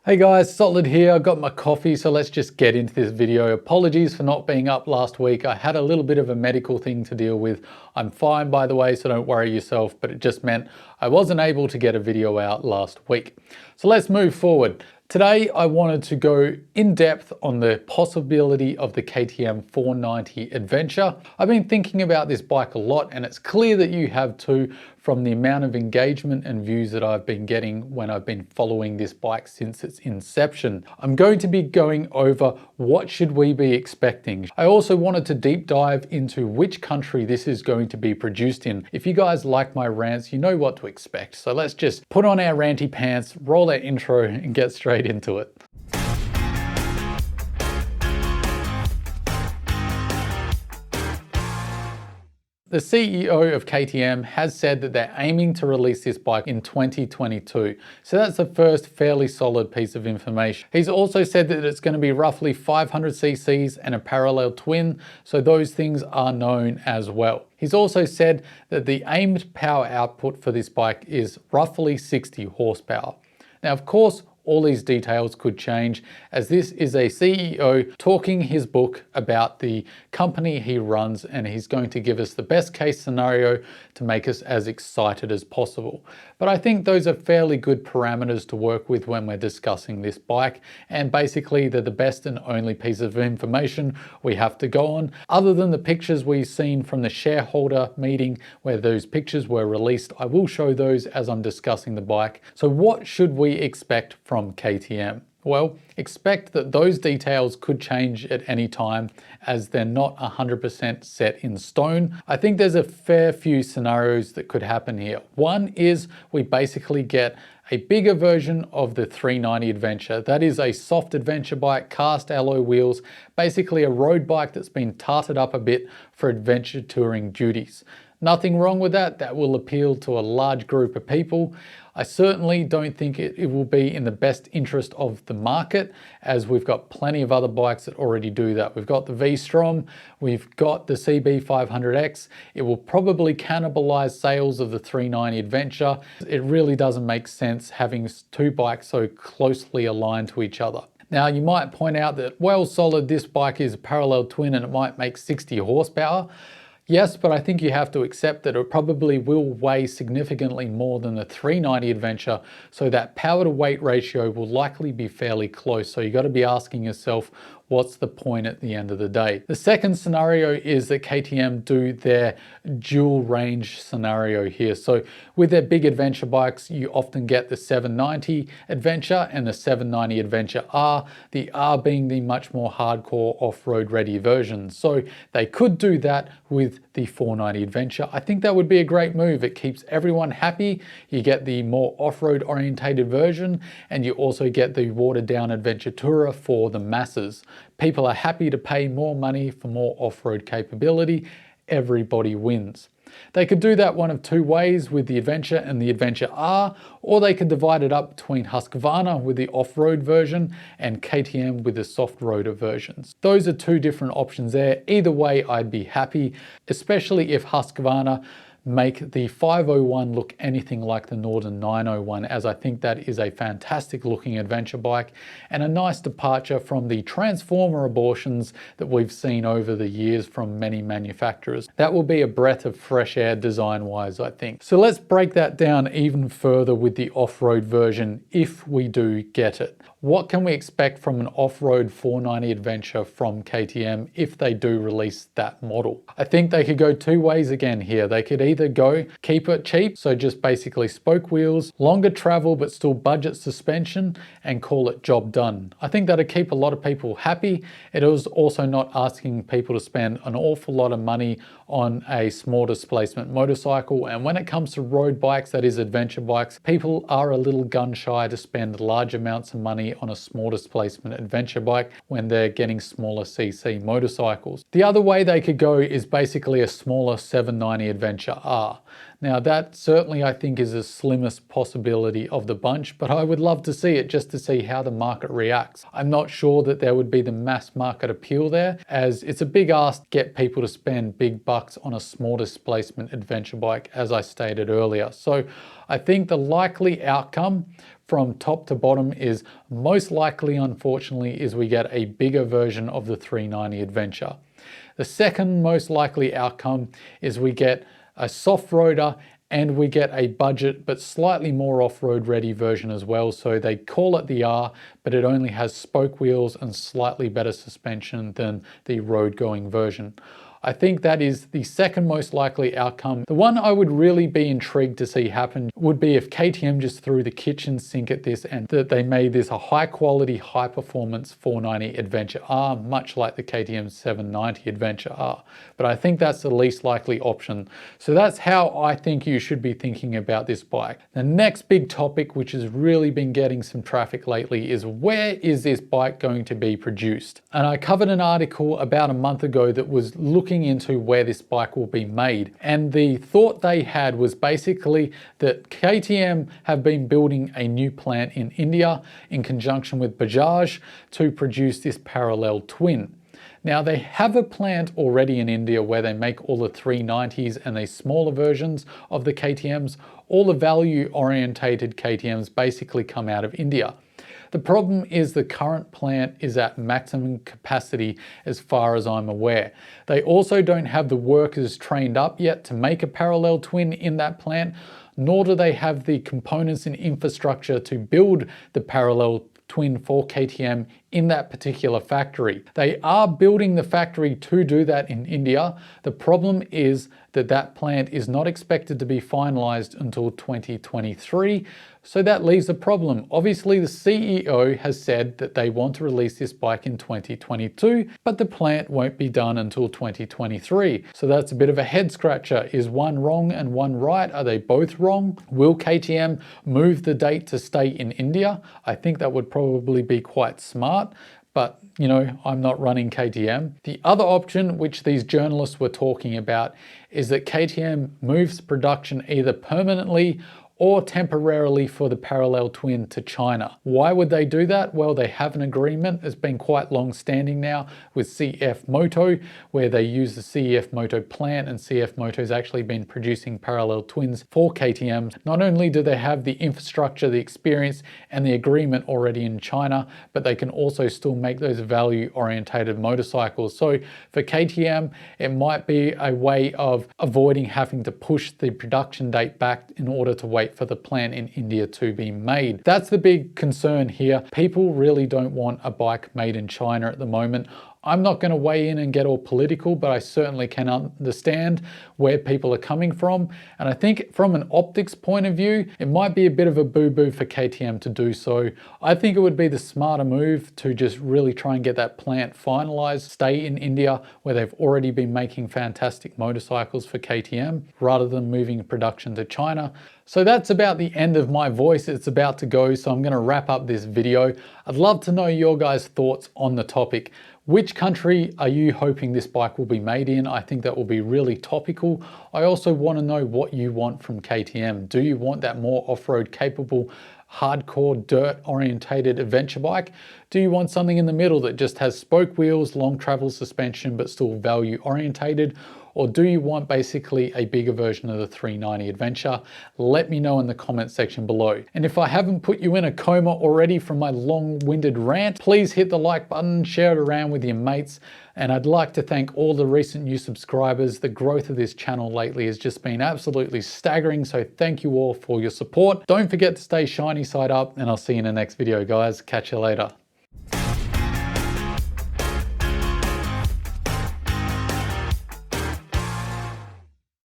Hey guys, Solid here. I got my coffee, so let's just get into this video. Apologies for not being up last week. I had a little bit of a medical thing to deal with. I'm fine, by the way, so don't worry yourself, but it just meant I wasn't able to get a video out last week. So let's move forward. Today, I wanted to go in depth on the possibility of the KTM 490 Adventure. I've been thinking about this bike a lot, and it's clear that you have too from the amount of engagement and views that I've been getting when I've been following this bike since its inception. I'm going to be going over what should we be expecting. I also wanted to deep dive into which country this is going to be produced in. If you guys like my rants, you know what to expect. So let's just put on our ranty pants, roll that intro and get straight into it. The CEO of KTM has said that they're aiming to release this bike in 2022. So that's the first fairly solid piece of information. He's also said that it's going to be roughly 500 cc's and a parallel twin. So those things are known as well. He's also said that the aimed power output for this bike is roughly 60 horsepower. Now, of course, all these details could change, as this is a CEO talking his book about the company he runs, and he's going to give us the best case scenario to make us as excited as possible. But I think those are fairly good parameters to work with when we're discussing this bike, and basically they're the best and only piece of information we have to go on. Other than the pictures we've seen from the shareholder meeting where those pictures were released, I will show those as I'm discussing the bike. So what should we expect from KTM? Well, expect that those details could change at any time, as they're not 100% set in stone. I think there's a fair few scenarios that could happen here. One is we basically get a bigger version of the 390 Adventure. That is a soft adventure bike, cast alloy wheels, basically a road bike that's been tarted up a bit for adventure touring duties. Nothing wrong with that. That will appeal to a large group of people. I certainly don't think it will be in the best interest of the market, as we've got plenty of other bikes that already do that. We've got the V-Strom, we've got the CB500X. It will probably cannibalize sales of the 390 Adventure. It really doesn't make sense having two bikes so closely aligned to each other. Now, you might point out that, well, Solid, this bike is a parallel twin and it might make 60 horsepower. Yes, but I think you have to accept that it probably will weigh significantly more than the 390 Adventure, so that power to weight ratio will likely be fairly close. So you got to be asking yourself, what's the point at the end of the day? The second scenario is that KTM do their dual range scenario here. So with their big adventure bikes, you often get the 790 Adventure and the 790 Adventure R, the R being the much more hardcore off-road ready version. So they could do that with the 490 Adventure. I think that would be a great move. It keeps everyone happy. You get the more off-road orientated version, and you also get the watered down adventure tourer for the masses. People are happy to pay more money for more off-road capability. Everybody wins. They could do that one of two ways with the Adventure and the Adventure R, or they could divide it up between Husqvarna with the off-road version and KTM with the soft-roader versions. Those are two different options there. Either way, I'd be happy, especially if Husqvarna make the 501 look anything like the Norden 901, as I think that is a fantastic looking adventure bike and a nice departure from the transformer abortions that we've seen over the years from many manufacturers. That will be a breath of fresh air design wise, I think. So let's break that down even further with the off-road version if we do get it. What can we expect from an off-road 490 Adventure from KTM if they do release that model? I think they could go two ways again here. They could either go keep it cheap, so just basically spoke wheels, longer travel but still budget suspension, and call it job done. I think that'd keep a lot of people happy. It is also not asking people to spend an awful lot of money on a small displacement motorcycle, and when it comes to road bikes, that is adventure bikes, people are a little gun shy to spend large amounts of money on a small displacement adventure bike when they're getting smaller cc motorcycles. The other way they could go is basically a smaller 790 Adventure R. Now that certainly I think is the slimmest possibility of the bunch, but I would love to see it just to see how the market reacts. I'm not sure that there would be the mass market appeal there, as it's a big ask to get people to spend big bucks on a small displacement adventure bike, as I stated earlier. So I think the likely outcome from top to bottom is most likely, unfortunately, is we get a bigger version of the 390 Adventure. The second most likely outcome is we get a soft roader and we get a budget but slightly more off-road ready version as well. So they call it the R, but it only has spoke wheels and slightly better suspension than the road going version. I think that is the second most likely outcome. The one I would really be intrigued to see happen would be if KTM just threw the kitchen sink at this and that they made this a high quality, high performance 490 Adventure R, much like the KTM 790 Adventure R. But I think that's the least likely option. So that's how I think you should be thinking about this bike. The next big topic, which has really been getting some traffic lately, is where is this bike going to be produced? And I covered an article about a month ago that was looking into where this bike will be made, and the thought they had was basically that KTM have been building a new plant in India in conjunction with Bajaj to produce this parallel twin. Now they have a plant already in India where they make all the 390s and the smaller versions of the KTMs. All the value orientated KTMs basically come out of India. The problem is the current plant is at maximum capacity as far as I'm aware. They also don't have the workers trained up yet to make a parallel twin in that plant, nor do they have the components and infrastructure to build the parallel twin for KTM in that particular factory. They are building the factory to do that in India. The problem is that that plant is not expected to be finalized until 2023. So that leaves a problem. Obviously, the CEO has said that they want to release this bike in 2022, but the plant won't be done until 2023. So that's a bit of a head scratcher. Is one wrong and one right? Are they both wrong? Will KTM move the date to stay in India? I think that would probably be quite smart. But, you know, I'm not running KTM. The other option, which these journalists were talking about, is that KTM moves production either permanently or temporarily for the parallel twin to China. Why would they do that? Well, they have an agreement that's been quite long standing now with CF Moto, where they use the CF Moto plant, and CF Moto has actually been producing parallel twins for KTM. Not only do they have the infrastructure, the experience, and the agreement already in China, but they can also still make those value-orientated motorcycles. So for KTM, it might be a way of avoiding having to push the production date back in order to wait for the plant in India to be made. That's the big concern here. People really don't want a bike made in China at the moment. I'm not going to weigh in and get all political, but I certainly can understand where people are coming from. And I think from an optics point of view, it might be a bit of a boo-boo for KTM to do so. I think it would be the smarter move to just really try and get that plant finalized, stay in India where they've already been making fantastic motorcycles for KTM, rather than moving production to China. So that's about the end of my voice. It's about to go, so I'm going to wrap up this video. I'd love to know your guys' thoughts on the topic. Which country are you hoping this bike will be made in? I think that will be really topical. I also want to know what you want from KTM. Do you want that more off-road capable, hardcore, dirt-orientated adventure bike? Do you want something in the middle that just has spoke wheels, long travel suspension, but still value-orientated? Or do you want basically a bigger version of the 390 Adventure? Let me know in the comment section below. And if I haven't put you in a coma already from my long-winded rant, please hit the like button, share it around with your mates. And I'd like to thank all the recent new subscribers. The growth of this channel lately has just been absolutely staggering. So thank you all for your support. Don't forget to stay shiny side up, and I'll see you in the next video, guys. Catch you later.